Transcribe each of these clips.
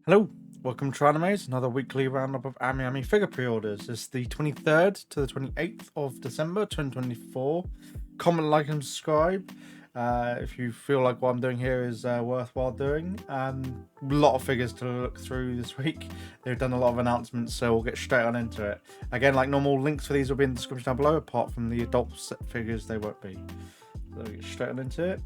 Hello, welcome to Animes, another weekly roundup of AmiAmi figure pre-orders. It's the 23rd to the 28th of December 2024. Comment, like, and subscribe if you feel like what I'm doing here is worthwhile doing. A lot of figures to look through this week. They've done a lot of announcements, so we'll get straight on into it. Again, like normal, links for these will be in the description down below. Apart from the adult set figures, they won't be. So we'll get straight on into it.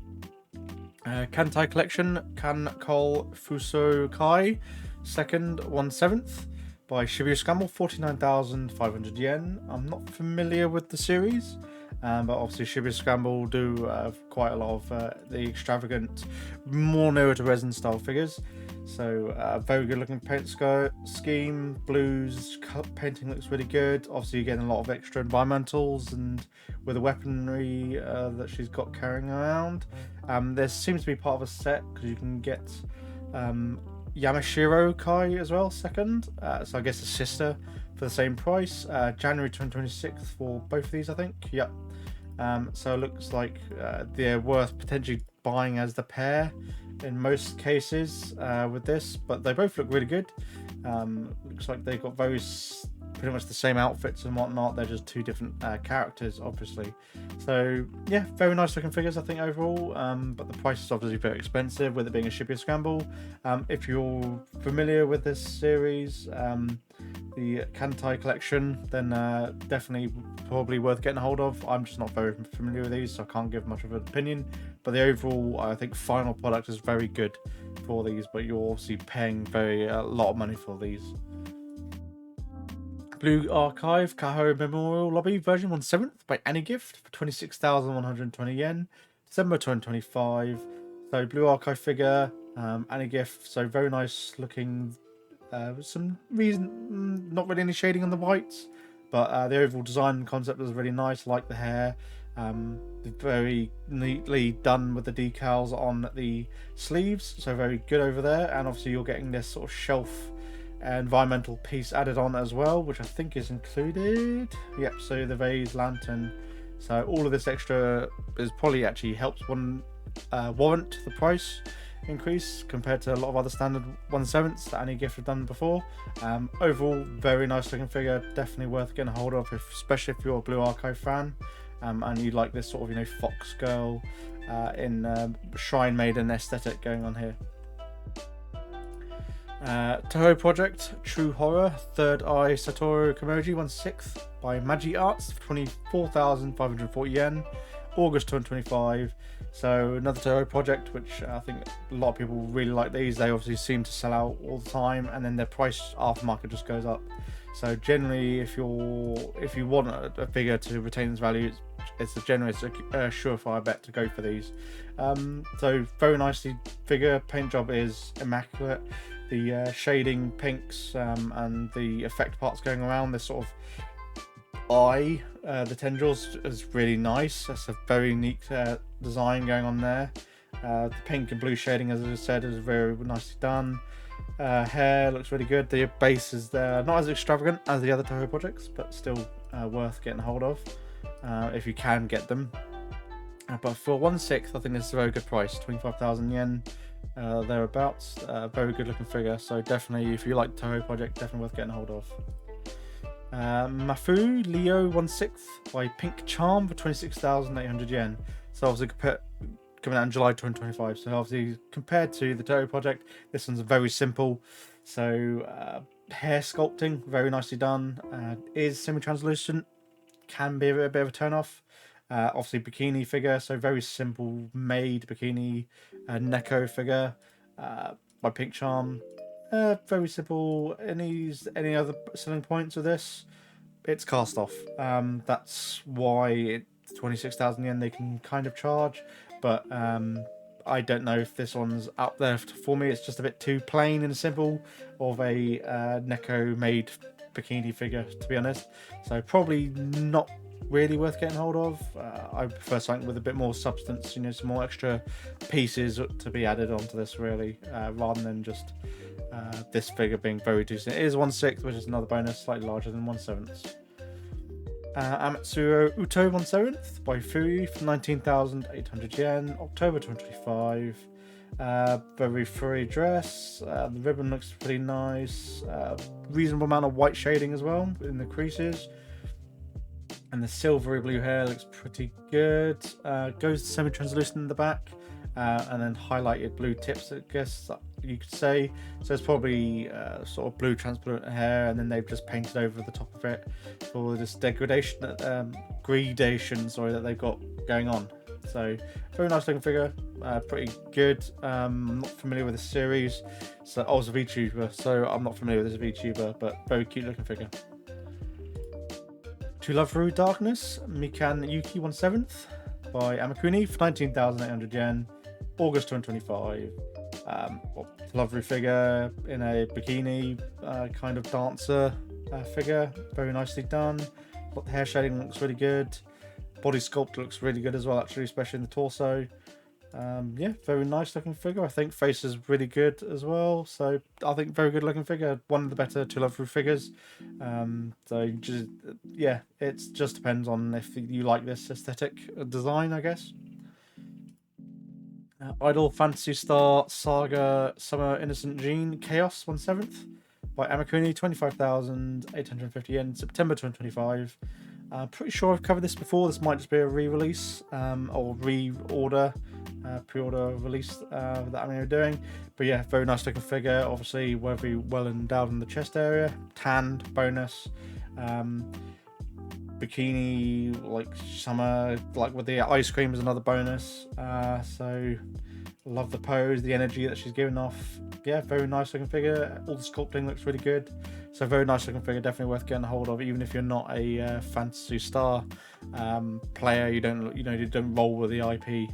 Kantai Collection, Kankol Fuso Kai, second 1/7 by Shibuya Scramble, 49,500 yen. I'm not familiar with the series, but obviously Shibuya Scramble do quite a lot of the extravagant, more newer to resin style figures. So very good looking paint scheme, blues, painting looks really good. Obviously you're getting a lot of extra environmentals and with the weaponry that she's got carrying around. There seems to be part of a set because you can get Yamashiro Kai as well, second. So I guess a sister for the same price. January 2026 for both of these, I think. Yep. So it looks like they're worth potentially buying as the pair in most cases with this, but they both look really good. Looks like they've got pretty much the same outfits and whatnot. They're just two different characters, obviously. So yeah, very nice looking figures, I think, overall. But the price is obviously very expensive with it being a Shibuya Scramble. If you're familiar with this series, the Kantai Collection, then definitely probably worth getting a hold of. I'm just not very familiar with these, so I can't give much of an opinion. But the overall, I think, final product is very good for these, but you're obviously paying a lot of money for these. Blue Archive Kaho Memorial Lobby version 1/7 by AnyGift for 26,120 yen, December 2025. So Blue Archive figure, AnyGift, so very nice looking. Some reason, not really any shading on the whites, but the overall design and concept was really nice. I like the hair. Very neatly done with the decals on the sleeves, so very good over there. And obviously you're getting this sort of shelf environmental piece added on as well, which I think is included. Yep, so the vase, lantern, so all of this extra is probably actually helps warrant the price increase compared to a lot of other standard 1/7 that AnyGift have done before. Overall, very nice looking figure, definitely worth getting a hold of, especially if you're a Blue Archive fan. And you like this sort of, fox girl in Shrine Maiden aesthetic going on here. Toho Project True Horror Third Eye Satoru Kimoji 1/6 by Magi Arts for 24,540 yen, August 2025. So another Toho project, which I think a lot of people really like these. They obviously seem to sell out all the time, and then their price aftermarket just goes up. So generally, if you want a figure to retain its value, it's a surefire bet to go for these. So very nicely figure, paint job is immaculate. The shading pinks and the effect parts going around this sort of eye, the tendrils is really nice. That's a very neat design going on there. The pink and blue shading, as I just said, is very nicely done. Hair looks really good. The base is not as extravagant as the other Toho projects, but still worth getting hold of if you can get them. But for 1/6, I think this is a very good price, 25,000 yen thereabouts. Very good looking figure, so definitely if you like the Toho project, definitely worth getting hold of. Mafu Leo6 by Pink Charm for 26,800 yen. So obviously coming out in July 2025. So obviously compared to the Toho project, this one's very simple. So hair sculpting, very nicely done. Is semi-translucent, can be a bit of a turn off. Obviously bikini figure, so very simple made bikini Neko figure by Pink Charm. Very simple. Any other selling points of this? It's cast off. That's why it's 26,000 yen they can kind of charge, but I don't know if this one's up there for me. It's just a bit too plain and simple of a Neko Maid bikini figure, to be honest. So probably not really worth getting hold of. I prefer something with a bit more substance, some more extra pieces to be added onto this, really, rather than just this figure being very decent. It is 1/6, which is another bonus, slightly larger than 1/7. Amaturo Uto 1/7 by Fairies for 19,800 yen, October 2025. Very furry dress. The ribbon looks pretty nice. Reasonable amount of white shading as well in the creases. And the silvery blue hair looks pretty good. Goes semi-translucent in the back. And then highlighted blue tips, I guess you could say. So it's probably sort of blue transparent hair, and then they've just painted over the top of it for this gradation that they've got going on. So very nice looking figure, pretty good. I'm not familiar with the series, so I was a VTuber, so I'm not familiar with this VTuber, but very cute looking figure. To Love Through Darkness, Mikan Yuki 1/7 by AmiAmi for 19,800 yen, August 2025. Lovely figure in a bikini, kind of dancer figure, very nicely done. But the hair shading looks really good. Body sculpt looks really good as well, actually, especially in the torso. Yeah, very nice looking figure. I think face is really good as well. So I think very good looking figure. One of the better To Love Through figures. So just, yeah, it just depends on if you like this aesthetic design, I guess. Idol Fantasy Star Saga Summer Innocent Jean Chaos 1/7 by AmiAmi, 25,850 yen, September 2025. Pretty sure I've covered this before. This might just be a re-release or pre-order release that I'm doing. But yeah, very nice looking figure. Obviously, very well endowed in the chest area. Tanned bonus. Bikini, like summer, like with the ice cream is another bonus. So love the pose, the energy that she's giving off. Yeah, very nice looking figure. All the sculpting looks really good. So very nice looking figure, definitely worth getting a hold of, even if you're not a Fantasy Star player. You don't roll with the IP.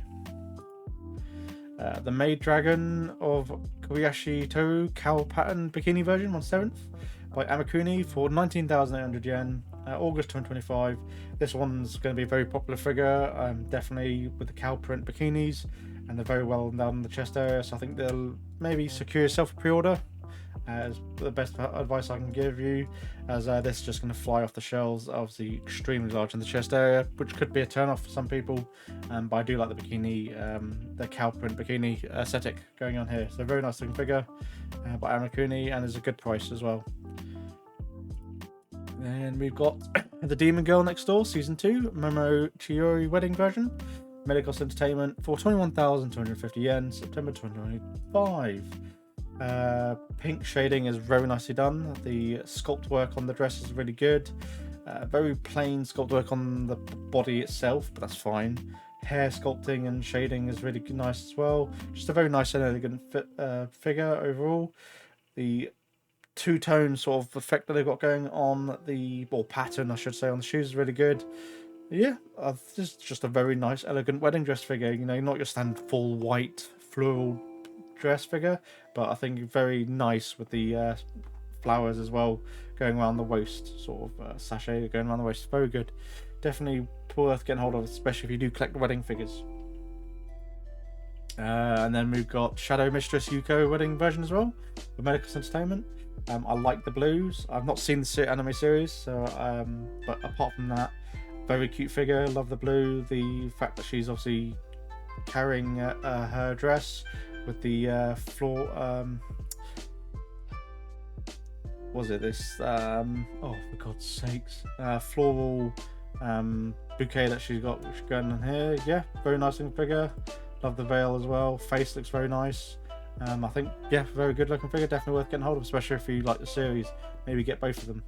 The Maid Dragon of Kobayashi Toru Cowl Pattern Bikini version 1/7 by AmiAmi for 19,800 yen, August 2025. This one's going to be a very popular figure, definitely with the cow print bikinis, and they're very well down in the chest area. So I think they'll maybe secure yourself a pre-order. Is the best advice I can give you, as this is just going to fly off the shelves. Obviously extremely large in the chest area, which could be a turn off for some people, but I do like the bikini, the cow print bikini aesthetic going on here. So very nice looking figure by AmiAmi, and is a good price as well. And we've got the Demon Girl Next Door Season 2 Momo Chiori Wedding version, Medicos Entertainment for 21,250 yen, September 2025. Pink shading is very nicely done. The sculpt work on the dress is really good. Very plain sculpt work on the body itself, but that's fine. Hair sculpting and shading is really nice as well. Just a very nice and elegant figure overall. The two-tone sort of effect that they've got going on pattern, I should say, on the shoes is really good. Yeah, this is just a very nice, elegant wedding dress figure. You know, not your standard full white floral dress figure, but I think very nice with the flowers as well going around the waist, sort of sachet going around the waist. Very good. Definitely worth getting hold of, especially if you do collect wedding figures. And then we've got Shadow Mistress Yuko wedding version as well with Medicos Entertainment. I like the blues. I've not seen the anime series, so but apart from that, very cute figure. Love the blue. The fact that she's obviously carrying her dress with the was it this oh, for God's sakes, floral bouquet that she's got going on here. Yeah, very nice looking figure. Love the veil as well. Face looks very nice. I think, yeah, very good looking figure, definitely worth getting hold of, especially if you like the series. Maybe get both of them.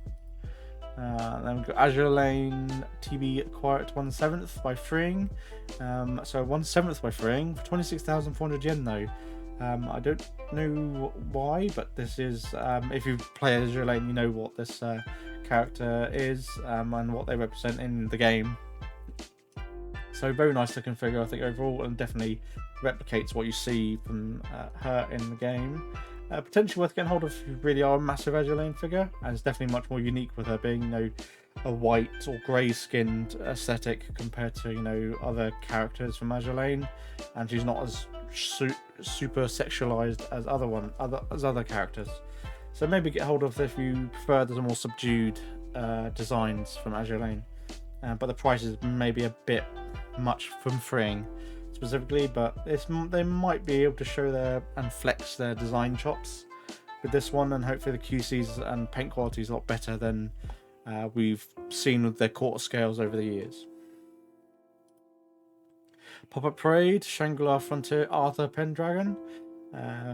Then we've got Azure Lane TBquir 1/7 by Freeing. So 1/7 by Freeing for 26,400 yen though. I don't know why, but this is, if you play Azure Lane, you know what this character is and what they represent in the game. So very nice looking figure, I think, overall, and definitely replicates what you see from her in the game. Potentially worth getting hold of if you really are a massive Azure Lane figure, and it's definitely much more unique with her being, you know, a white or grey skinned aesthetic compared to, you know, other characters from Azure Lane, and she's not as super sexualized as other characters. So maybe get hold of if you prefer the more subdued designs from Azure Lane. But the price is maybe a bit much from Freeing, specifically, but they might be able to show their and flex their design chops with this one, and hopefully the QCs and paint quality is a lot better than we've seen with their quarter scales over the years. Popet Parade, Shangri-La Frontier Arthur Pendragon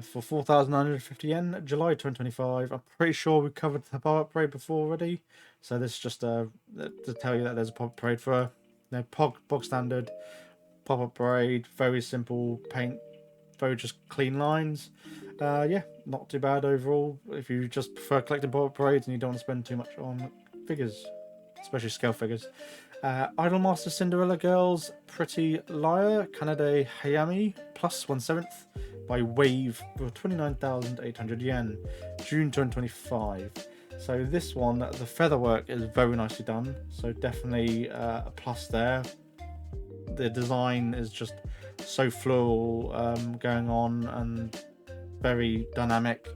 for 4,950 yen, July 2025. I'm pretty sure we covered the Popet Parade before already, so this is just to tell you that there's a Popet Parade for bog standard Popet Parade, very simple paint, very just clean lines. Yeah, not too bad overall if you just prefer collecting Popet Parades and you don't want to spend too much on figures, especially scale figures. Idolmaster Cinderella Girls Pretty Liar Kanade Hayami plus 1/7 by Wave for 29,800 yen, June 2025. So this one, the feather work is very nicely done, so definitely a plus there. The design is just so floral going on and very dynamic,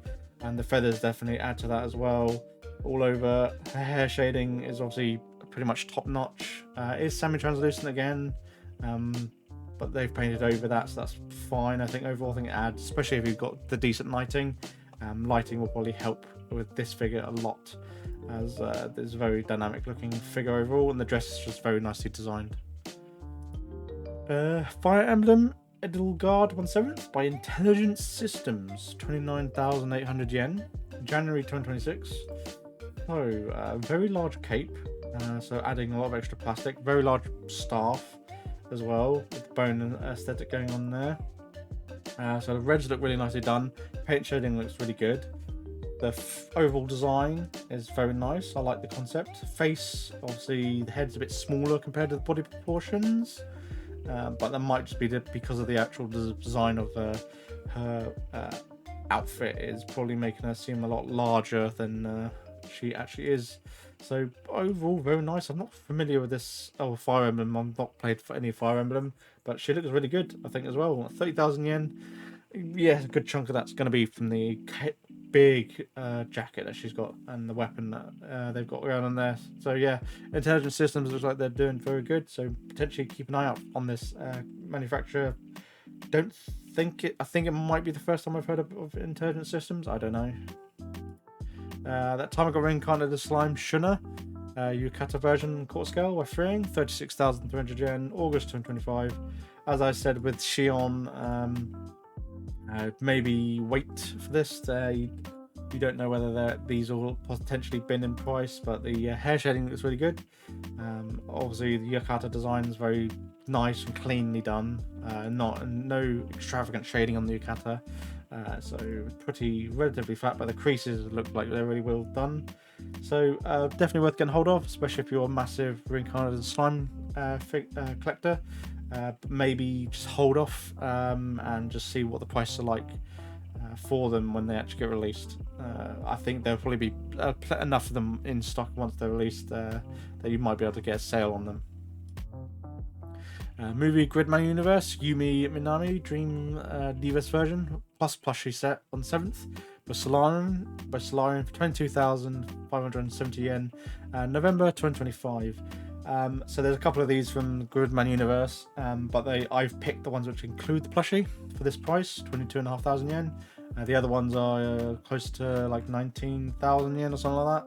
and the feathers definitely add to that as well. All over, her hair shading is obviously pretty much top notch. It is semi-translucent again, but they've painted over that, so that's fine. I think overall, I think it adds, especially if you've got the decent lighting. Lighting will probably help with this figure a lot, as there's a very dynamic looking figure overall, and the dress is just very nicely designed. Fire Emblem Edelgard 1/7 by Intelligent Systems, 29,800 yen, January 2026. So, very large cape, so adding a lot of extra plastic. Very large staff as well, with the bone aesthetic going on there. So the reds look really nicely done. Paint shading looks really good. The overall design is very nice. I like the concept. Face, obviously, the head's a bit smaller compared to the body proportions, but that might just be because of the actual design of her outfit is probably making her seem a lot larger than she actually is. So overall, very nice. I'm not familiar with this Fire Emblem. I've not played for any Fire Emblem, but she looks really good, I think, as well. 30,000 yen. Yeah, a good chunk of that's going to be from the big jacket that she's got and the weapon that they've got around on there. So yeah, Intelligent Systems looks like they're doing very good. So potentially keep an eye out on this manufacturer. I think it might be the first time I've heard of Intelligent Systems. I don't know. That time I got Reincarnated Slime Shuna, Yukata version quarter scale by freeing, 36,300 yen, August 2025. As I said with Shion, maybe wait for this. You don't know whether these will potentially bin in price, but the hair shading looks really good. Obviously, the Yukata design is very nice and cleanly done. No extravagant shading on the Yukata. So relatively flat, but the creases look like they're really well done. So definitely worth getting hold of, especially if you're a massive Reincarnated Slime collector. Maybe just hold off and just see what the prices are like for them when they actually get released. I think there'll probably be enough of them in stock once they're released that you might be able to get a sale on them. Movie Gridman Universe, Yumi Minami Dream Divas version plus plushie set on 7th by Solarian for 22,570 yen, November 2025. So there's a couple of these from Gridman Universe, but I've picked the ones which include the plushie for this price, 22,500 yen. The other ones are close to like 19,000 yen or something like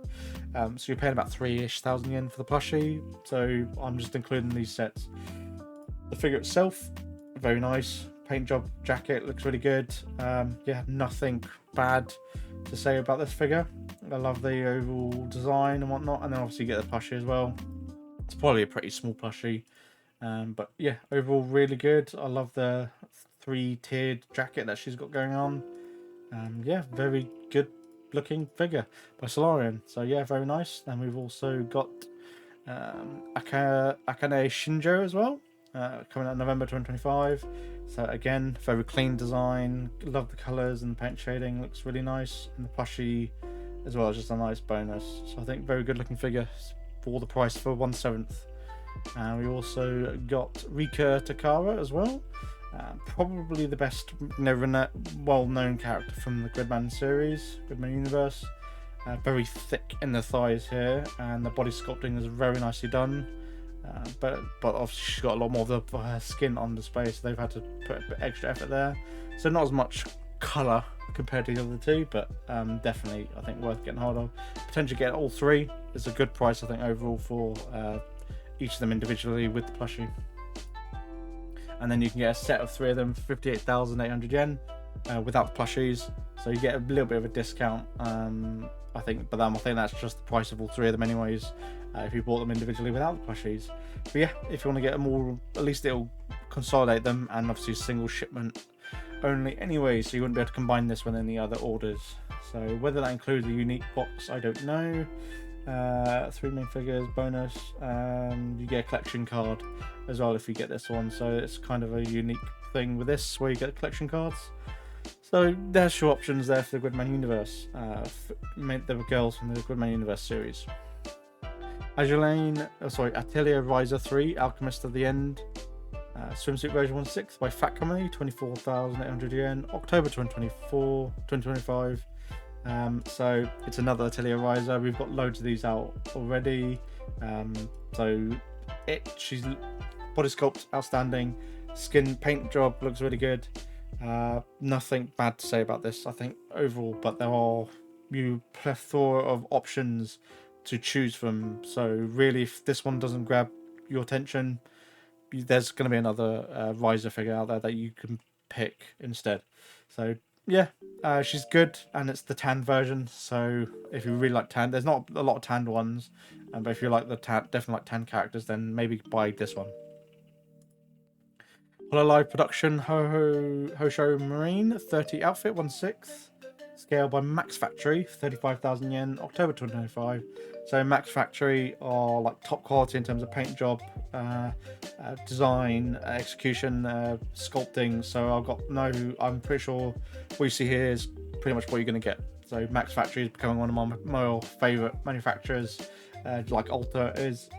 that. So you're paying about 3,000 yen for the plushie. So I'm just including these sets. The figure itself, very nice. Paint job, jacket looks really good. Yeah, nothing bad to say about this figure. I love the overall design and whatnot, and then obviously you get the plushie as well. It's probably a pretty small plushie, but yeah, overall really good. I love the 3-tiered jacket that she's got going on. Yeah, very good looking figure by Solarian. So yeah, very nice. And we've also got Akan Shinjo as well. Coming out November 2025. So again, very clean design. Love the colours and the paint shading. Looks really nice. And the plushie as well is just a nice bonus. So I think very good looking figure for the price for 1/7. And we also got Rika Takara as well. Probably the best well-known character from the Gridman series, Gridman Universe. Very thick in the thighs here, and the body sculpting is very nicely done. but obviously she's got a lot more of her skin on display, so they've had to put a bit extra effort there. So not as much colour compared to the other two, but definitely I think worth getting hold of. Potentially get all three. It's a good price I think overall for each of them individually with the plushie. And then you can get a set of three of them for 58,800 yen without the plushies, so you get a little bit of a discount. I think, but I think that's just the price of all three of them anyways, if you bought them individually without the plushies. But yeah, if you want to get them all, at least it'll consolidate them, and obviously single shipment only anyway, so you wouldn't be able to combine this with any other orders. So whether that includes a unique box, I don't know. 3 main figures bonus, you get a collection card as well if you get this one, so it's kind of a unique thing with this where you get collection cards. So there's your options there for the Gridman Universe, the girls from the Gridman Universe series. Atelier Riser 3, Alchemist of the End, swimsuit version 1/6 by Fat Company, 24,800 yen, October 2025. So it's another Atelier Riser. We've got loads of these out already. She's body sculpt outstanding, skin paint job looks really good. Nothing bad to say about this, I think, overall, but there are plethora of options to choose from. So really, if this one doesn't grab your attention, there's going to be another Riser figure out there that you can pick instead. So yeah, she's good, and it's the tan version. So if you really like tan, there's not a lot of tanned ones, but if you like the definitely like tan characters, then maybe buy this one. Hololive Production HHO Marine 30 outfit 1/6, scale by Max Factory, 35,000 yen, October 2025. So Max Factory are like top quality in terms of paint job, design, execution, sculpting. So I'm pretty sure what you see here is pretty much what you're going to get. So Max Factory is becoming one of my favourite manufacturers, like Ulta is,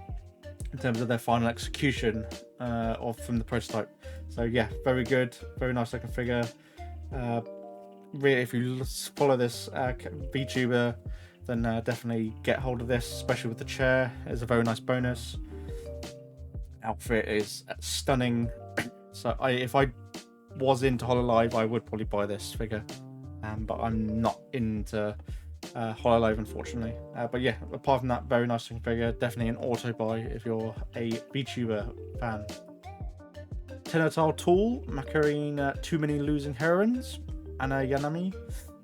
in terms of their final execution from the prototype. So yeah, very good, very nice looking figure. Really, if you follow this VTuber, then definitely get hold of this, especially with the chair. It's a very nice bonus. Outfit is stunning. So if I was into Hololive, I would probably buy this figure, but I'm not into Hololive, unfortunately. But yeah, apart from that, very nice looking figure. Definitely an auto buy if you're a VTuber fan. Tenotile Tool Macarine, Too Many Losing Heroines, AmiAmi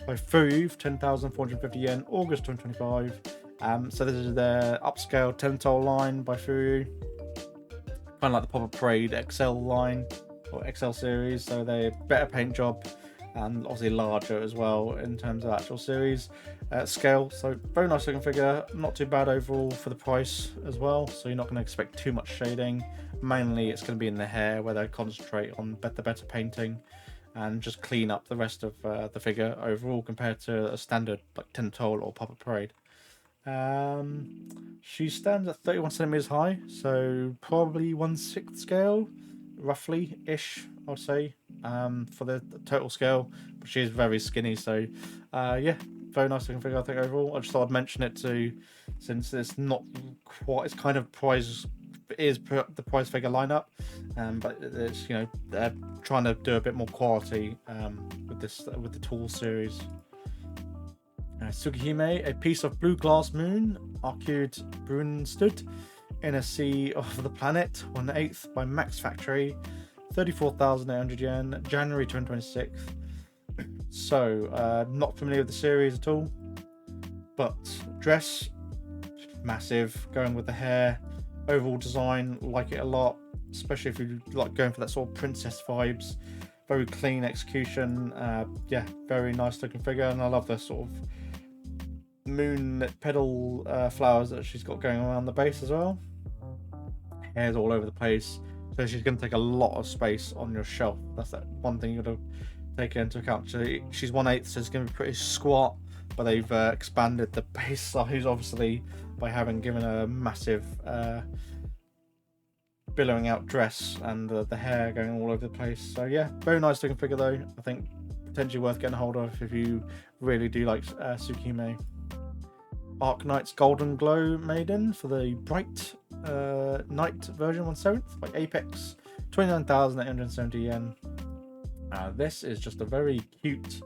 by Fairies, 10,450 yen, August 2025. So this is their upscale Tenotile line by Fairies, kind of like the Popet Parade XL line or XL series. So they're better paint job and obviously larger as well in terms of actual series scale. So very nice looking figure, not too bad overall for the price as well. So you're not going to expect too much shading. Mainly it's going to be in the hair where they concentrate on the better painting and just clean up the rest of the figure overall compared to a standard like Tenotile or Popet Parade. She stands at 31 centimeters high, so probably 1/6 scale, roughly ish, I'd say, for the total scale. But she is very skinny, so yeah, very nice looking figure I think overall. I just thought I'd mention it too, since it's not quite, it's kind of prize. It is the prize figure lineup, but it's, you know, they're trying to do a bit more quality with the Tool series. Tsukihime, a piece of blue glass moon, Arcued Brune stood in a sea of the planet, 1/8 by Max Factory, 34,800 yen, January 2026. So not familiar with the series at all, but dress massive, going with the hair. Overall design, like it a lot, especially if you like going for that sort of princess vibes. Very clean execution. Yeah, very nice looking figure, and I love the sort of moon petal flowers that she's got going around the base as well. Hair's all over the place, so she's going to take a lot of space on your shelf. That's that one thing you got to take into account. She's 1/8, so it's going to be pretty squat, but they've expanded the base size obviously by having given a massive billowing out dress and the hair going all over the place. So yeah, very nice looking figure though. I think potentially worth getting a hold of if you really do like Tsukihime. Arc Knight's Golden Glow Maiden for the bright Night version 1/7 by Apex, 29,870 yen. This is just a very cute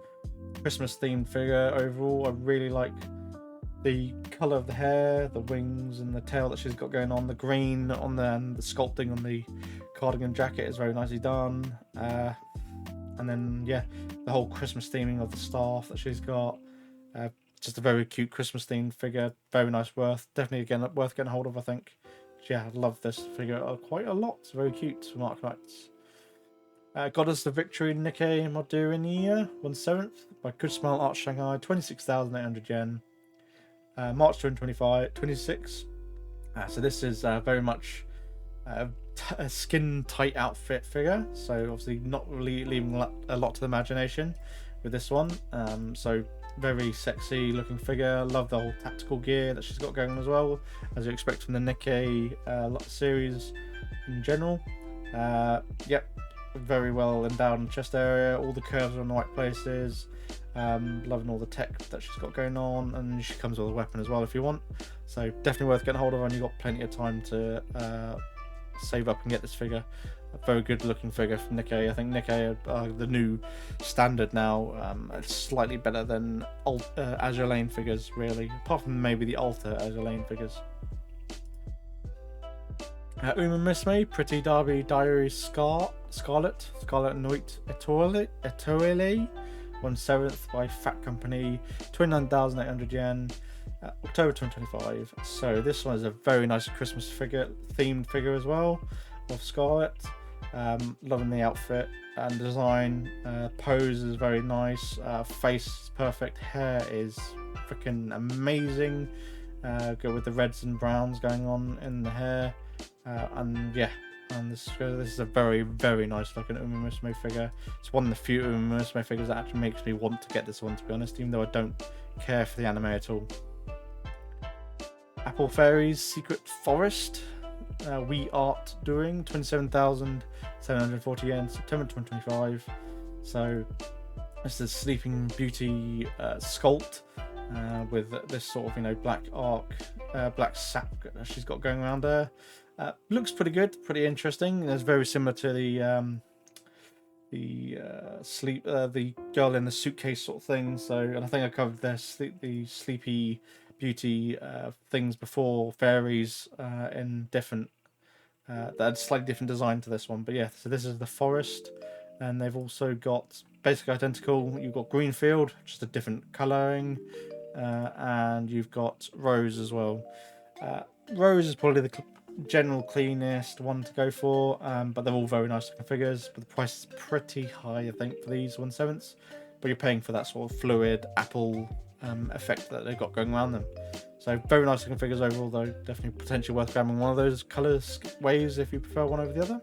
Christmas themed figure overall. I really like the colour of the hair, the wings and the tail that she's got going on. The green on the, and the sculpting on the cardigan jacket is very nicely done. And then yeah, the whole Christmas theming of the staff that she's got. Just a very cute Christmas themed figure. Very nice, definitely again worth getting hold of, I think. Yeah, I love this figure quite a lot. It's very cute for Mark Knights. Goddess of Victory Neko Maid 1/7 by Good Smile Art Shanghai, 26,800 yen. March 2025, 26. So this is very much a skin tight outfit figure. So obviously not really leaving a lot to the imagination with this one. So very sexy looking figure. Love the whole tactical gear that she's got going on as well, as you expect from the Neko series in general. Yep, very well endowed in the chest area. All the curves are in the right places. Loving all the tech that she's got going on, and she comes with a weapon as well if you want. So definitely worth getting hold of, and you've got plenty of time to save up and get this figure. A very good looking figure from Neko. I think Neko are the new standard now. It's slightly better than Azure figures, really, apart from maybe the Alter Azure figures. Musume, Pretty Derby Diary Scarlet Noit Etoile 1/7 by Fat Company, 29,800 yen. October 2025. So this one is a very nice Christmas themed figure as well of Scarlet. Loving the outfit and design. Pose is very nice. Face is perfect. Hair is freaking amazing. Go with the reds and browns going on in the hair. And yeah, and this is a very, very nice looking Musume figure. It's one of the few Musume figures that actually makes me want to get this one, to be honest, even though I don't care for the anime at all. Apple Fairies Secret Forest. We Art Doing, 27,740 yen, September 2025. So this is Sleeping Beauty sculpt with this sort of, you know, black sap that she's got going around there. Looks pretty good, pretty interesting. It's very similar to the girl in the suitcase sort of thing. So, and I think I covered the Sleepy Beauty things before, Fairies in different that had slightly different design to this one. But yeah, so this is the forest, and they've also got basically identical. You've got Greenfield, just a different colouring, and you've got Rose as well. Rose is probably the general cleanest one to go for, but they're all very nice looking figures. But the price is pretty high, I think, for these 1/7s. But you're paying for that sort of fluid apple effect that they've got going around them. So very nice looking figures overall, though. Definitely potentially worth grabbing one of those colour waves if you prefer one over the other.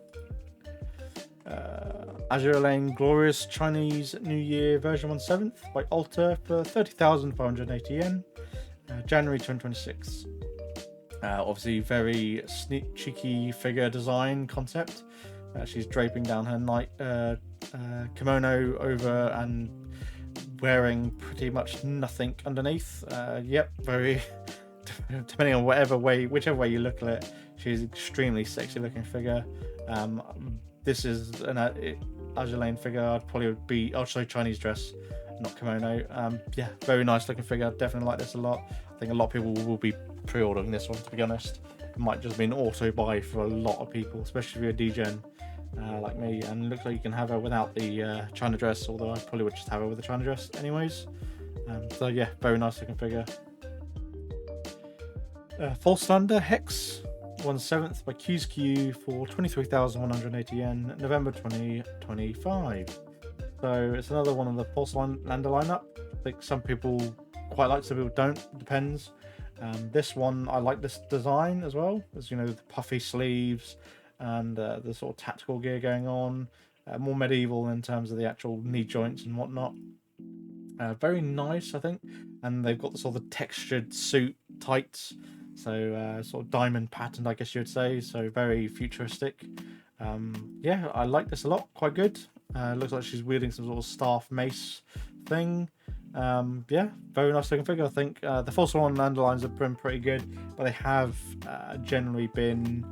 Azure Glorious Chinese New Year version 1/7 by Alter for 30,580 yen. January 2026. Obviously very cheeky figure design concept. She's draping down her night kimono over and wearing pretty much nothing underneath. Yep, very depending on whichever way you look at it, she's extremely sexy looking figure. This is an Azure figure. I'll show Chinese dress, not kimono. Yeah, very nice looking figure. Definitely like this a lot. I think a lot of people will be pre-ordering this one, to be honest. It might just be an auto buy for a lot of people, especially if you're a DGen like me. And it looks like you can have her without the China dress, although I probably would just have her with the China dress anyways. So yeah, very nice looking figure. False Thunder Hex 1/7 by QSQ for 23,180 yen, November 2025. So it's another one of the False Lander lineup. I think some people quite like, some people don't. It depends. This one, I like this design as well, as you know, the puffy sleeves and the sort of tactical gear going on. More medieval in terms of the actual knee joints and whatnot. Very nice, I think. And they've got the sort of textured suit tights, so sort of diamond patterned, I guess you would say. So very futuristic. Yeah, I like this a lot. Quite good. Looks like she's wielding some sort of staff mace thing. Yeah, very nice looking figure. I think the false one underlines have been pretty good, but they have generally been,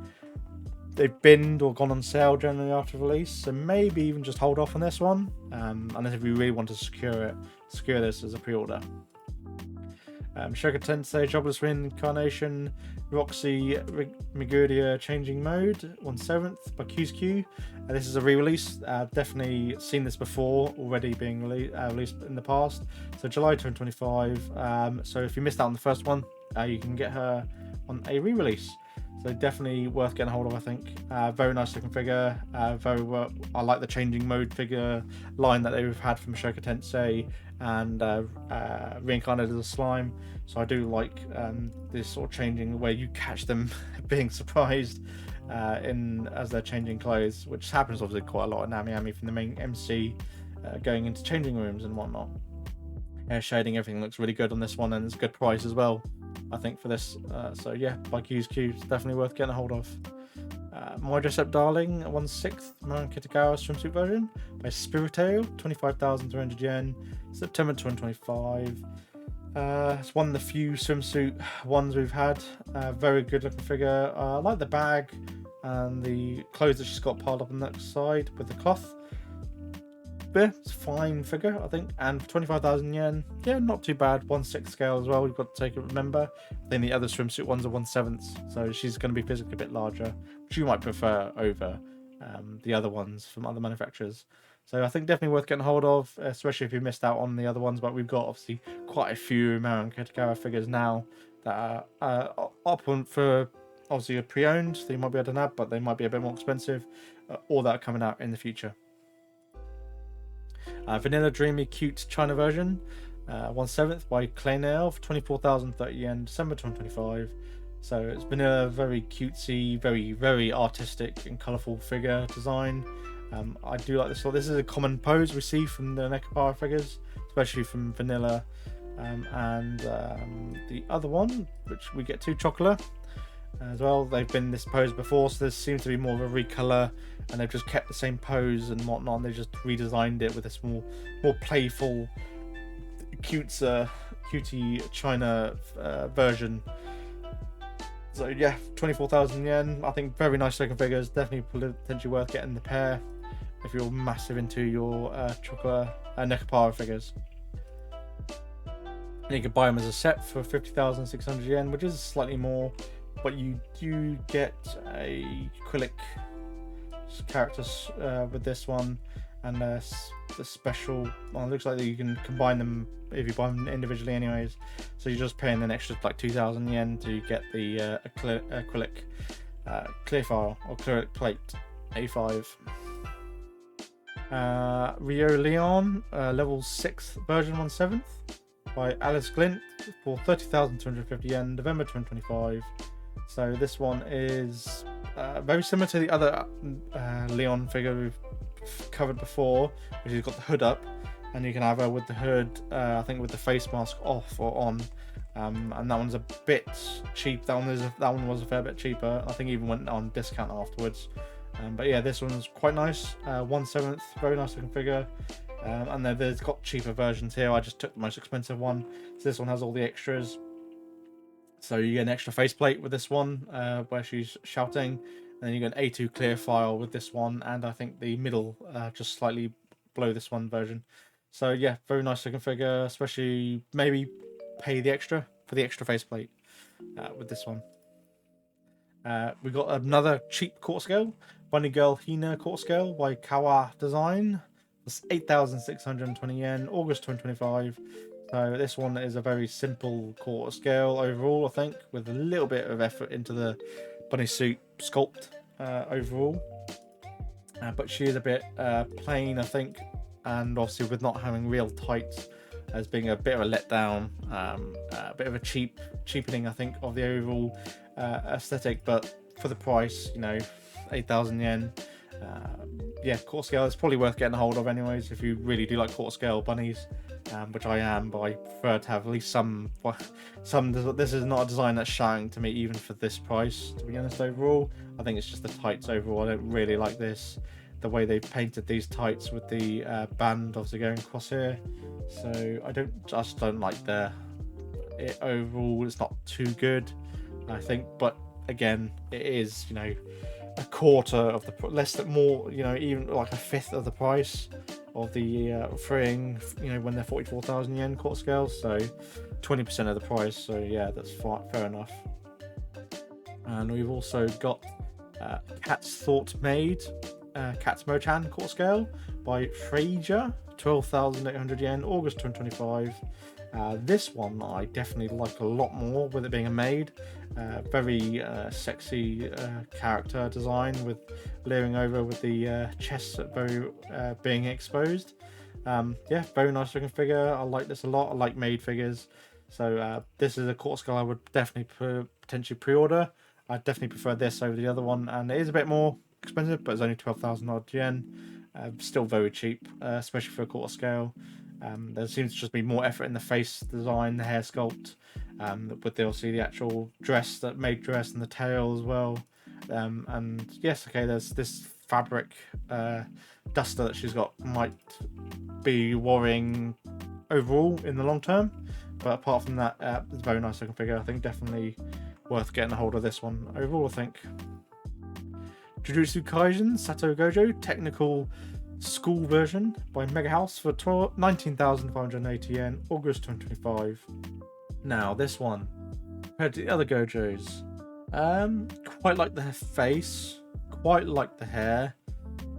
they've binned or gone on sale generally after release, so maybe even just hold off on this one, unless if you really want to secure this as a pre-order. Shoka Tensei Jobless Reincarnation Roxy Mia Changing Mode 1/7 by QQ. This is a re-release. Definitely seen this before already being released in the past. So July 2025. So if you missed out on the first one, you can get her on a re-release. So definitely worth getting a hold of, I think. Very nice looking figure. Very well. I like the changing mode figure line that they've had from Shoka Tensei and Reincarnated as a Slime. So I do like this sort of changing where you catch them being surprised as they're changing clothes, which happens obviously quite a lot in AmiAmi from the main MC going into changing rooms and whatnot. Shading, everything looks really good on this one, and it's a good price as well, I think, for this. So yeah, by QQ, it's definitely worth getting a hold of. My Dress Up Darling 1/6 Marin Kitagawa swimsuit version by Spiritail, 25,300 yen, September 2025. It's one of the few swimsuit ones we've had. Very good looking figure. I like the bag and the clothes that she's got piled up on that side with the cloth. But yeah, it's a fine figure, I think, and for 25,000 yen, yeah, not too bad. 1/6 scale as well, you've got to take it, remember. I think the other swimsuit ones are 1/7, so she's going to be physically a bit larger, which you might prefer over the other ones from other manufacturers. So I think definitely worth getting hold of, especially if you missed out on the other ones. But we've got obviously quite a few Marin Kitagawa figures now that are up for obviously a pre-owned, so you might be able to nab, but they might be a bit more expensive, or that are coming out in the future. Vanilla Dreamy Cute China version, 1/7 by Claynel for 24,030 yen, December 2025. So it's vanilla, very cutesy, very, very artistic and colourful figure design. I do like this. So this is a common pose we see from the Neko figures, especially from Vanilla, and the other one, which we get to, Chocolate, as well. They've been this pose before, so this seems to be more of a recolor, and they've just kept the same pose and whatnot, and they just redesigned it with this more playful, cutie China version. So yeah, 24,000 yen. I think very nice looking figures. Definitely potentially worth getting the pair if you're massive into your chocolate Neko figures. And you can buy them as a set for 50,600 yen, which is slightly more, but you do get a acrylic characters with this one, and the special. Well, it looks like you can combine them if you buy them individually, anyways. So you're just paying an extra like 2,000 yen to get the acrylic clear file or acrylic plate A5. Rio Leon level 6 version 1/7 by Alice Glint for 30,250 yen, November 2025. So this one is very similar to the other Leon figure we've covered before, which has got the hood up, and you can have her with the hood, I think with the face mask off or on, and that one's a bit cheap. That one was a fair bit cheaper. I think even went on discount afterwards. But yeah, this one's quite nice. 1/7, very nice looking figure. And there's got cheaper versions here. I just took the most expensive one. So this one has all the extras. So you get an extra faceplate with this one, where she's shouting, and then you get an A2 clear file with this one, and I think the middle just slightly below this one version. So yeah, very nice looking figure, especially maybe pay the extra for the extra faceplate with this one. We got another cheap quarter scale, Bunny Girl Hina quarter scale by Kawa Design. It's 8,620 yen, August 2025. So this one is a very simple quarter scale overall, I think, with a little bit of effort into the bunny suit sculpt overall. But she is a bit plain, I think, and obviously with not having real tights as being a bit of a letdown, a bit of a cheapening, I think, of the overall aesthetic. But for the price, 8,000 yen. Yeah, quarter scale is probably worth getting a hold of anyways if you really do like quarter scale bunnies, which I am, but I prefer to have at least some. This is not a design that's shouting to me even for this price, to be honest. Overall, I think it's just the tights overall. I don't really like this. the way they painted these tights with the band obviously going across here. So I just don't like it overall. It's not too good, I think, but again, it is, you know, a quarter of the even like a fifth of the price of the freeing, you know, when they're 44,000 yen quarter scales, so 20% of the price. So yeah, that's fair enough. And we've also got Cat's Thought Maid, Cat's Mochan quarter scale by Fraser, 12,800 yen, August 2025. This one I definitely like a lot more, with it being a maid. Very sexy character design, with layering over with the chest very being exposed. Yeah, very nice looking figure. I like this a lot. I like maid figures, so this is a quarter scale I would definitely potentially pre-order. I definitely prefer this over the other one, and it is a bit more expensive, but it's only 12,000 odd yen. Still very cheap, especially for a quarter scale. There seems to just be more effort in the face design, the hair sculpt, with obviously the actual dress, that maid dress, and the tail as well. And yes, okay, there's this fabric duster that she's got, might be worrying overall in the long term, but apart from that, it's a very nice looking figure. I think definitely worth getting a hold of this one overall, I think. Jujutsu Kaisen Sato Gojo Technical School Version by Mega House for 19,580 yen, August 2025. Now, this one, compared to the other Gojos, quite like the face, quite like the hair.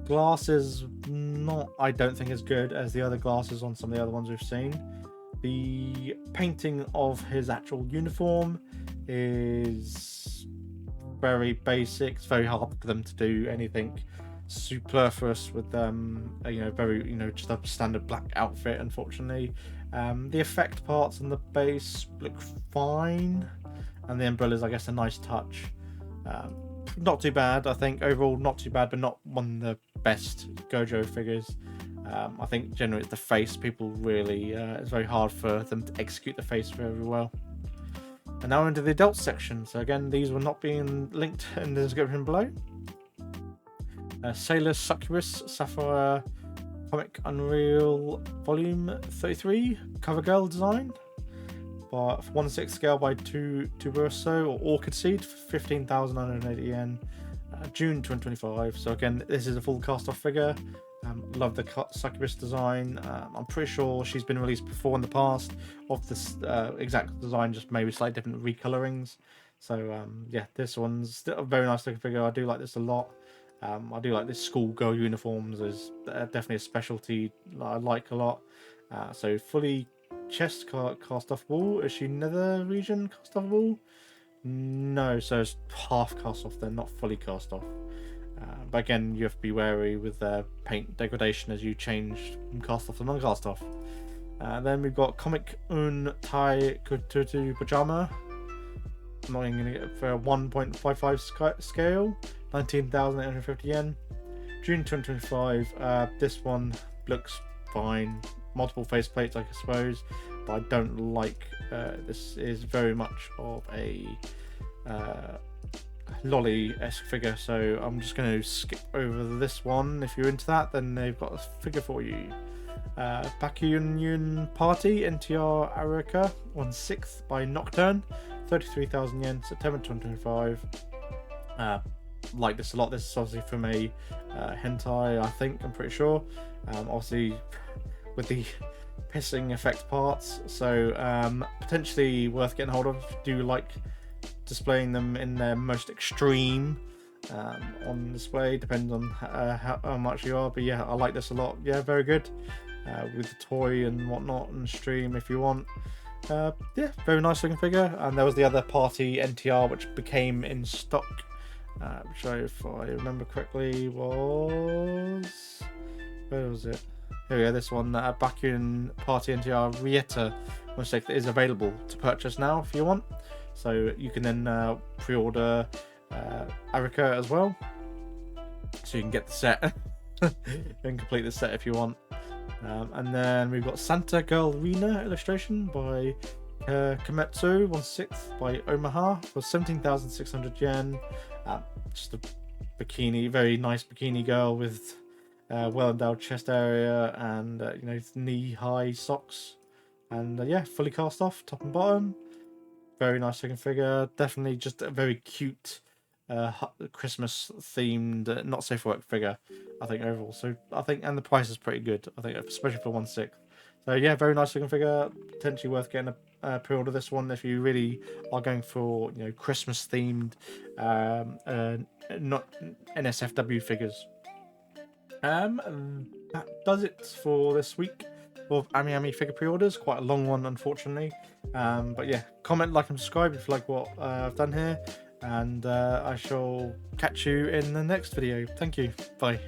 Glasses, not, I don't think, as good as the other glasses on some of the other ones we've seen. The painting of his actual uniform is very basic. It's very hard for them to do anything superfluous with just a standard black outfit, unfortunately. The effect parts and the base look fine, and the umbrellas, I guess, a nice touch. Not too bad, I think. Overall, not too bad, but not one of the best Gojo figures. I think generally it's the face. People really, it's very hard for them to execute the face very well. And now into the adult section. So again, these will not be linked in the description below. Sailor Succubus Sapphire Comic Unreal Volume 33 Cover Girl design, by 1/6 scale by Tuberso or Orchid Seed for 15,980 yen, June 2025. So again, this is a full cast off figure. Love the Succubus design. I'm pretty sure she's been released before in the past of this exact design, just maybe slightly different recolorings. So yeah, this one's still a very nice looking figure. I do like this a lot. I do like this schoolgirl uniforms. Is definitely a specialty I like a lot. So fully chest cast off wool. Is she nether region cast off wool? No, so it's half cast off then, not fully cast off. But again, you have to be wary with paint degradation as you change from cast off to non-cast off. Then we've got Comic Un Tau Pajama. I'm not even going to get it for a 1.55 scale, 19,850 yen, June 2025. This one looks fine. Multiple faceplates, I suppose, but I don't like. This is very much of a lolly-esque figure, so I'm just going to skip over this one. If you're into that, then they've got a figure for you. Pakun Party NTR AR6 1/6 by Nocturne, 33,000 yen, September 2025. Like this a lot. This is obviously from a hentai, I think, I'm pretty sure. Obviously with the pissing effect parts, so potentially worth getting hold of. Do like displaying them in their most extreme on display, depends on how much you are. But yeah, I like this a lot. Yeah, very good with the toy and whatnot, and stream if you want. Yeah, very nice looking figure. And there was the other Party NTR which became in stock, which if I remember correctly was, where was it? Here we go, this one, Pakun Party NTR Rieta mistake that is available to purchase now if you want. So you can then pre-order Arica as well, so you can get the set and complete the set if you want. And then we've got Santa Girl Rina illustration by Kimetsu 1/6 by Omaha for 17,600 yen. Just a bikini, very nice bikini girl with well endowed chest area, and you know, knee high socks, and yeah, fully cast off top and bottom. Very nice looking figure. Definitely just a very cute Christmas themed, not safe for work figure, I think, overall. So I think, and the price is pretty good, I think, especially for 1/6. So yeah, very nice looking figure. Potentially worth getting a pre-order this one if you really are going for, you know, Christmas themed, not NSFW figures. That does it for this week of AmiAmi figure pre-orders. Quite a long one, unfortunately. But yeah, comment, like, and subscribe if you like what I've done here, and I shall catch you in the next video. Thank you. Bye.